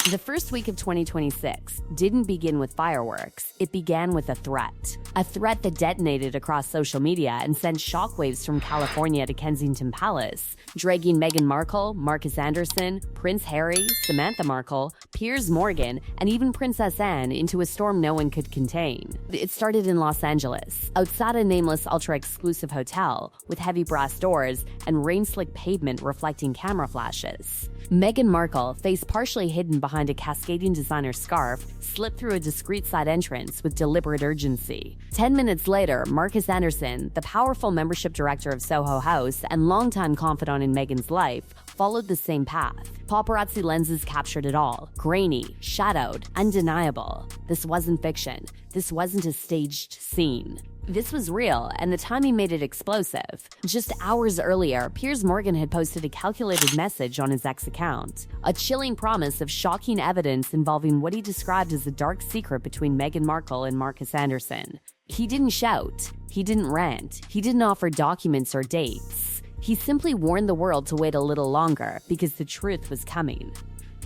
The first week of 2026 didn't begin with fireworks, it began with a threat. A threat that detonated across social media and sent shockwaves from California to Kensington Palace, dragging Meghan Markle, Markus Anderson, Prince Harry, Samantha Markle, Piers Morgan, and even Princess Anne into a storm no one could contain. It started in Los Angeles, outside a nameless ultra-exclusive hotel, with heavy brass doors and rain-slick pavement reflecting camera flashes. Meghan Markle, face partially hidden behind a cascading designer scarf, slipped through a discreet side entrance with deliberate urgency. 10 minutes later, Markus Anderson, the powerful membership director of Soho House and longtime confidant in Meghan's life, followed the same path. Paparazzi lenses captured it all. Grainy, shadowed, undeniable. This wasn't fiction. This wasn't a staged scene. This was real, and the timing made it explosive. Just hours earlier, Piers Morgan had posted a calculated message on his X account, a chilling promise of shocking evidence involving what he described as a dark secret between Meghan Markle and Markus Anderson. He didn't shout, he didn't rant, he didn't offer documents or dates. He simply warned the world to wait a little longer because the truth was coming.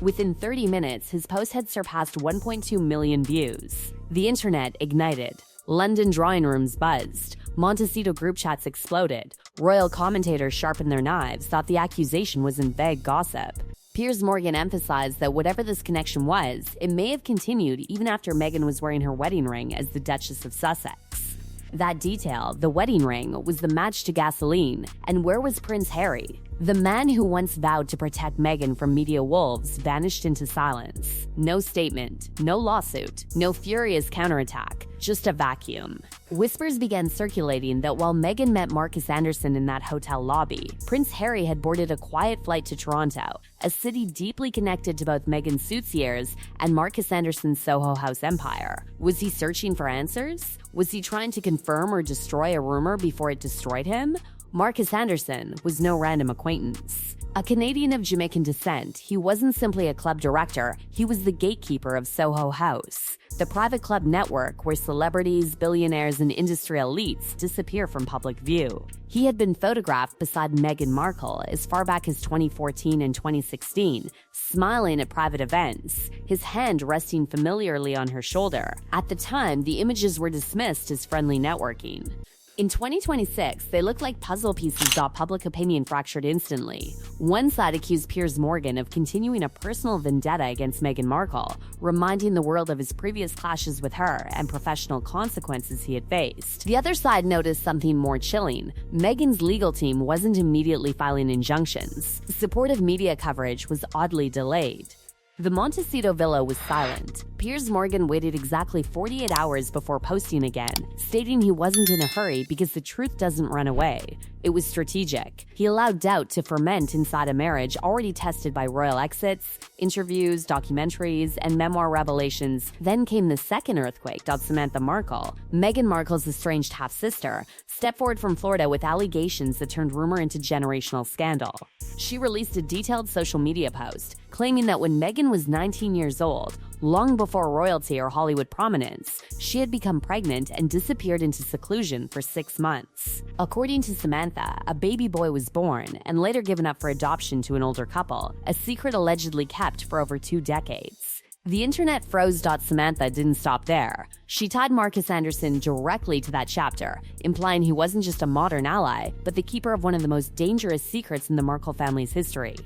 Within 30 minutes, his post had surpassed 1.2 million views. The internet ignited. London drawing rooms buzzed. Montecito group chats exploded. Royal commentators sharpened their knives, thought the accusation wasn't vague gossip. Piers Morgan emphasized that whatever this connection was, it may have continued even after Meghan was wearing her wedding ring as the Duchess of Sussex. That detail, the wedding ring, was the match to gasoline. And where was Prince Harry? The man who once vowed to protect Meghan from media wolves vanished into silence. No statement, no lawsuit, no furious counterattack, just a vacuum. Whispers began circulating that while Meghan met Markus Anderson in that hotel lobby, Prince Harry had boarded a quiet flight to Toronto, a city deeply connected to both Meghan's suitieres and Markus Anderson's Soho House empire. Was he searching for answers? Was he trying to confirm or destroy a rumor before it destroyed him? Markus Anderson was no random acquaintance. A Canadian of Jamaican descent, he wasn't simply a club director, he was the gatekeeper of Soho House, the private club network where celebrities, billionaires, and industry elites disappear from public view. He had been photographed beside Meghan Markle as far back as 2014 and 2016, smiling at private events, his hand resting familiarly on her shoulder. At the time, the images were dismissed as friendly networking. In 2026, they looked like puzzle pieces that public opinion fractured instantly. One side accused Piers Morgan of continuing a personal vendetta against Meghan Markle, reminding the world of his previous clashes with her and professional consequences he had faced. The other side noticed something more chilling. Meghan's legal team wasn't immediately filing injunctions. Supportive media coverage was oddly delayed. The Montecito villa was silent. Piers Morgan waited exactly 48 hours before posting again, stating he wasn't in a hurry because the truth doesn't run away. It was strategic. He allowed doubt to ferment inside a marriage already tested by royal exits, interviews, documentaries, and memoir revelations. Then came the second earthquake. Samantha Markle, Meghan Markle's estranged half-sister, stepped forward from Florida with allegations that turned rumor into generational scandal. She released a detailed social media post, claiming that when Meghan was 19 years old, long before royalty or Hollywood prominence, she had become pregnant and disappeared into seclusion for 6 months. According to Samantha, a baby boy was born and later given up for adoption to an older couple, a secret allegedly kept for over 2 decades. The internet froze. Samantha didn't stop there. She tied Markus Anderson directly to that chapter, implying he wasn't just a modern ally, but the keeper of one of the most dangerous secrets in the Markle family's history.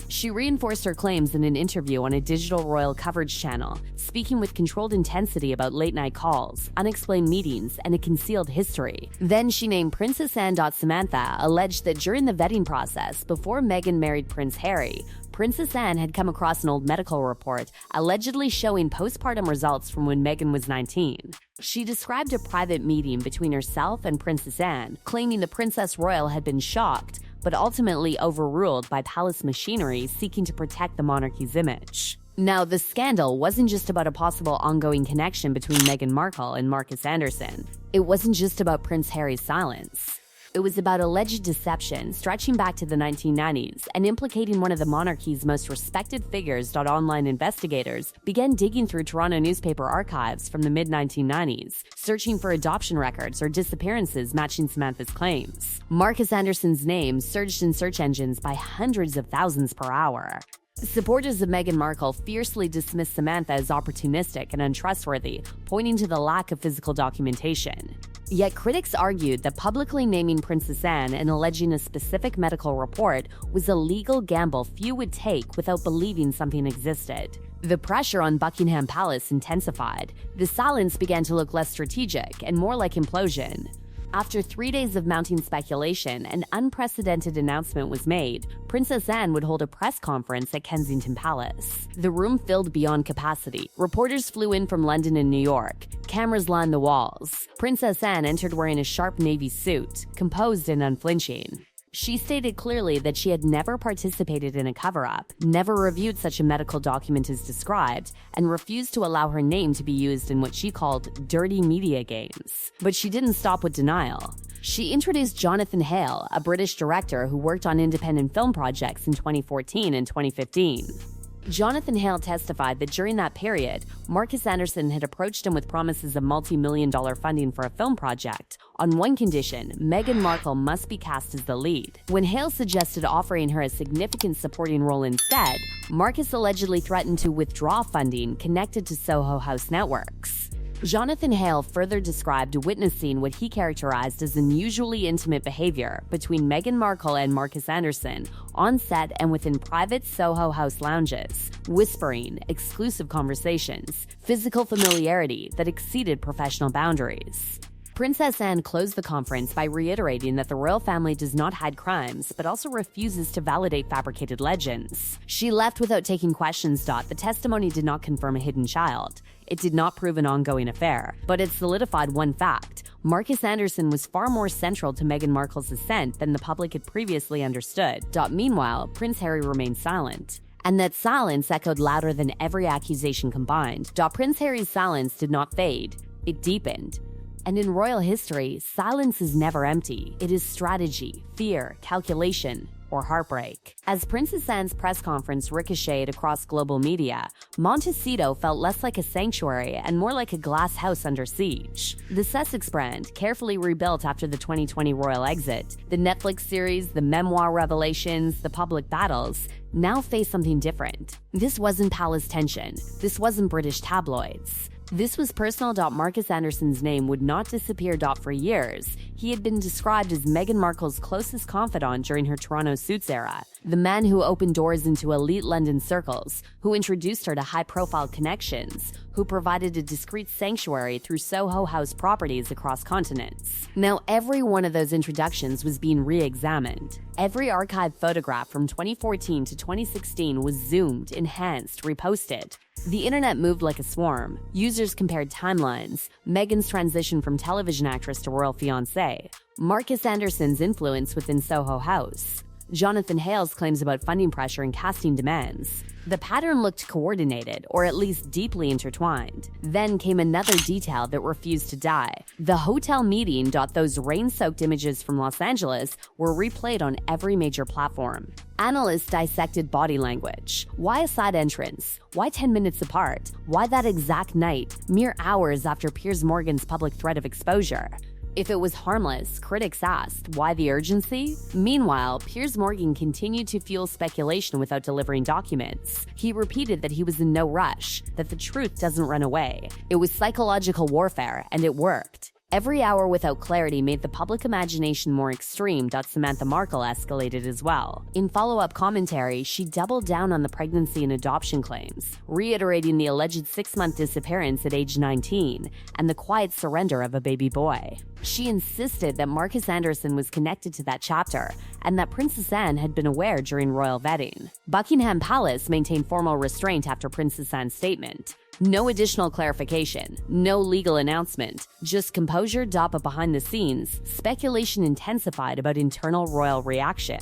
She reinforced her claims in an interview on a digital royal coverage channel, speaking with controlled intensity about late-night calls, unexplained meetings, and a concealed history. Then she named Princess Anne. Samantha alleged that during the vetting process, before Meghan married Prince Harry, Princess Anne had come across an old medical report allegedly showing postpartum results from when Meghan was 19. She described a private meeting between herself and Princess Anne, claiming the Princess Royal had been shocked, but ultimately overruled by palace machinery seeking to protect the monarchy's image. Now, the scandal wasn't just about a possible ongoing connection between Meghan Markle and Markus Anderson. It wasn't just about Prince Harry's silence. It was about alleged deception stretching back to the 1990s and implicating one of the monarchy's most respected figures. Online investigators began digging through Toronto newspaper archives from the mid-1990s, searching for adoption records or disappearances matching Samantha's claims. Markus Anderson's name surged in search engines by hundreds of thousands per hour. Supporters of Meghan Markle fiercely dismissed Samantha as opportunistic and untrustworthy, pointing to the lack of physical documentation. Yet critics argued that publicly naming Princess Anne and alleging a specific medical report was a legal gamble few would take without believing something existed. The pressure on Buckingham Palace intensified. The silence began to look less strategic and more like implosion. After 3 days of mounting speculation, an unprecedented announcement was made. Princess Anne would hold a press conference at Kensington Palace. The room filled beyond capacity. Reporters flew in from London and New York. Cameras lined the walls. Princess Anne entered wearing a sharp navy suit, composed and unflinching. She stated clearly that she had never participated in a cover-up, never reviewed such a medical document as described, and refused to allow her name to be used in what she called dirty media games. But she didn't stop with denial. She introduced Jonathan Hale, a British director who worked on independent film projects in 2014 and 2015. Jonathan Hale testified that during that period, Markus Anderson had approached him with promises of multi-million-dollar funding for a film project. On one condition, Meghan Markle must be cast as the lead. When Hale suggested offering her a significant supporting role instead, Markus allegedly threatened to withdraw funding connected to Soho House networks. Jonathan Hale further described witnessing what he characterized as unusually intimate behavior between Meghan Markle and Markus Anderson on set and within private Soho House lounges, whispering, exclusive conversations, physical familiarity that exceeded professional boundaries. Princess Anne closed the conference by reiterating that the royal family does not hide crimes, but also refuses to validate fabricated legends. She left without taking questions. The testimony did not confirm a hidden child. It did not prove an ongoing affair, but it solidified one fact. Markus Anderson was far more central to Meghan Markle's ascent than the public had previously understood. Meanwhile, Prince Harry remained silent. And that silence echoed louder than every accusation combined. Prince Harry's silence did not fade. It deepened. And in royal history, silence is never empty. It is strategy, fear, calculation, or heartbreak. As Princess Anne's press conference ricocheted across global media, Montecito felt less like a sanctuary and more like a glass house under siege. The Sussex brand, carefully rebuilt after the 2020 royal exit, the Netflix series, the memoir revelations, the public battles, now face something different. This wasn't palace tension. This wasn't British tabloids. This was personal. Markus Anderson's name would not disappear. For years, he had been described as Meghan Markle's closest confidant during her Toronto Suits era, the man who opened doors into elite London circles, who introduced her to high-profile connections, who provided a discreet sanctuary through Soho House properties across continents. Now, every one of those introductions was being re-examined. Every archived photograph from 2014 to 2016 was zoomed, enhanced, reposted. The internet moved like a swarm. Users compared timelines, Meghan's transition from television actress to royal fiancé, Markus Anderson's influence within Soho House, Jonathan Hale's claims about funding pressure and casting demands. The pattern looked coordinated, or at least deeply intertwined. Then came another detail that refused to die. The hotel meeting. Those rain-soaked images from Los Angeles were replayed on every major platform. Analysts dissected body language. Why a side entrance? Why 10 minutes apart? Why that exact night, mere hours after Piers Morgan's public threat of exposure? If it was harmless, critics asked, why the urgency? Meanwhile, Piers Morgan continued to fuel speculation without delivering documents. He repeated that he was in no rush, that the truth doesn't run away. It was psychological warfare, and it worked. Every hour without clarity made the public imagination more extreme. Samantha Markle escalated as well. In follow-up commentary, she doubled down on the pregnancy and adoption claims, reiterating the alleged 6-month disappearance at age 19 and the quiet surrender of a baby boy. She insisted that Markus Anderson was connected to that chapter and that Princess Anne had been aware during royal vetting. Buckingham Palace maintained formal restraint after Princess Anne's statement. No additional clarification, no legal announcement, just composure. But behind the scenes, speculation intensified about internal royal reaction.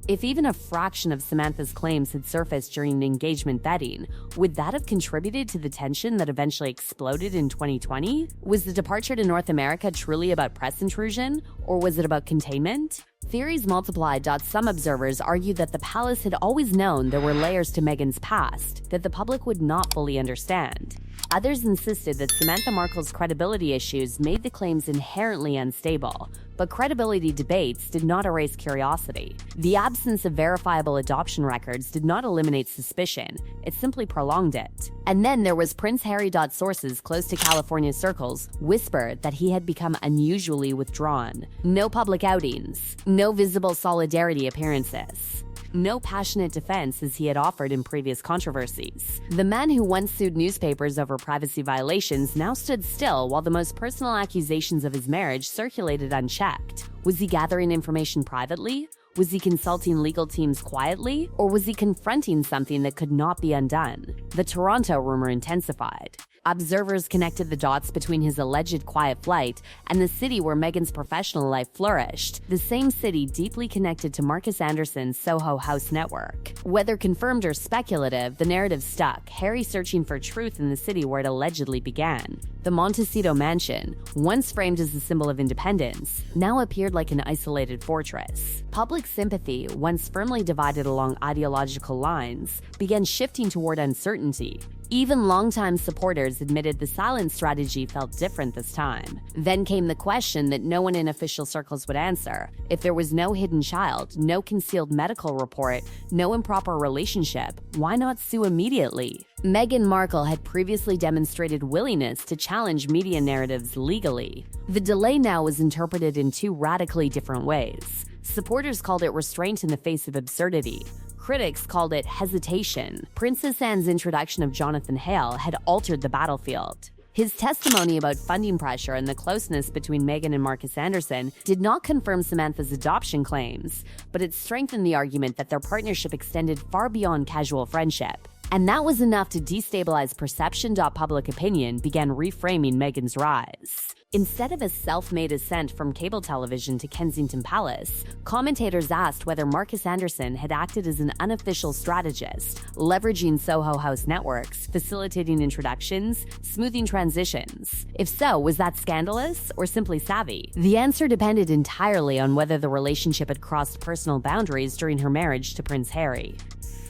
If even a fraction of Samantha's claims had surfaced during engagement vetting, would that have contributed to the tension that eventually exploded in 2020? Was the departure to North America truly about press intrusion, or was it about containment? Theories multiplied. Some observers argued that the palace had always known there were layers to Meghan's past that the public would not fully understand. Others insisted that Samantha Markle's credibility issues made the claims inherently unstable, but credibility debates did not erase curiosity. The absence of verifiable adoption records did not eliminate suspicion, it simply prolonged it. And then there was Prince Harry. Sources close to California circles whispered that he had become unusually withdrawn. No public outings, no visible solidarity appearances, no passionate defense as he had offered in previous controversies. The man who once sued newspapers over privacy violations now stood still while the most personal accusations of his marriage circulated unchecked. Was he gathering information privately? Was he consulting legal teams quietly? Or was he confronting something that could not be undone? The Toronto rumor intensified. Observers connected the dots between his alleged quiet flight and the city where Meghan's professional life flourished, the same city deeply connected to Markus Anderson's Soho House network. Whether confirmed or speculative, the narrative stuck, Harry searching for truth in the city where it allegedly began. The Montecito mansion, once framed as a symbol of independence, now appeared like an isolated fortress. Public sympathy, once firmly divided along ideological lines, began shifting toward uncertainty. Even longtime supporters admitted the silent strategy felt different this time. Then came the question that no one in official circles would answer. If there was no hidden child, no concealed medical report, no improper relationship, why not sue immediately? Meghan Markle had previously demonstrated willingness to challenge media narratives legally. The delay now was interpreted in two radically different ways. Supporters called it restraint in the face of absurdity. Critics called it hesitation. Princess Anne's introduction of Jonathan Hale had altered the battlefield. His testimony about funding pressure and the closeness between Meghan and Markus Anderson did not confirm Samantha's adoption claims, but it strengthened the argument that their partnership extended far beyond casual friendship. And that was enough to destabilize perception. Public opinion began reframing Meghan's rise. Instead of a self-made ascent from cable television to Kensington Palace, commentators asked whether Markus Anderson had acted as an unofficial strategist, leveraging Soho House networks, facilitating introductions, smoothing transitions. If so, was that scandalous or simply savvy? The answer depended entirely on whether the relationship had crossed personal boundaries during her marriage to Prince Harry.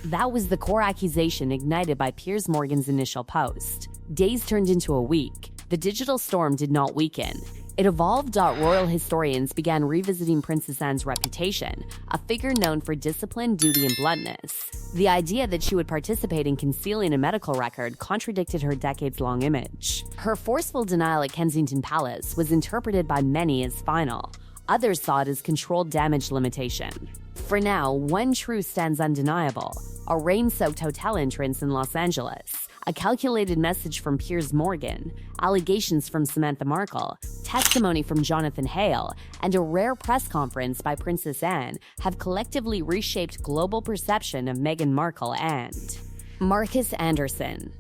That was the core accusation ignited by Piers Morgan's initial post. Days turned into a week. The digital storm did not weaken. It evolved. Royal historians began revisiting Princess Anne's reputation, a figure known for discipline, duty, and bluntness. The idea that she would participate in concealing a medical record contradicted her decades-long image. Her forceful denial at Kensington Palace was interpreted by many as final. Others saw it as controlled damage limitation. For now, one truth stands undeniable: a rain-soaked hotel entrance in Los Angeles, a calculated message from Piers Morgan, allegations from Samantha Markle, testimony from Jonathan Hale, and a rare press conference by Princess Anne have collectively reshaped global perception of Meghan Markle and Markus Anderson.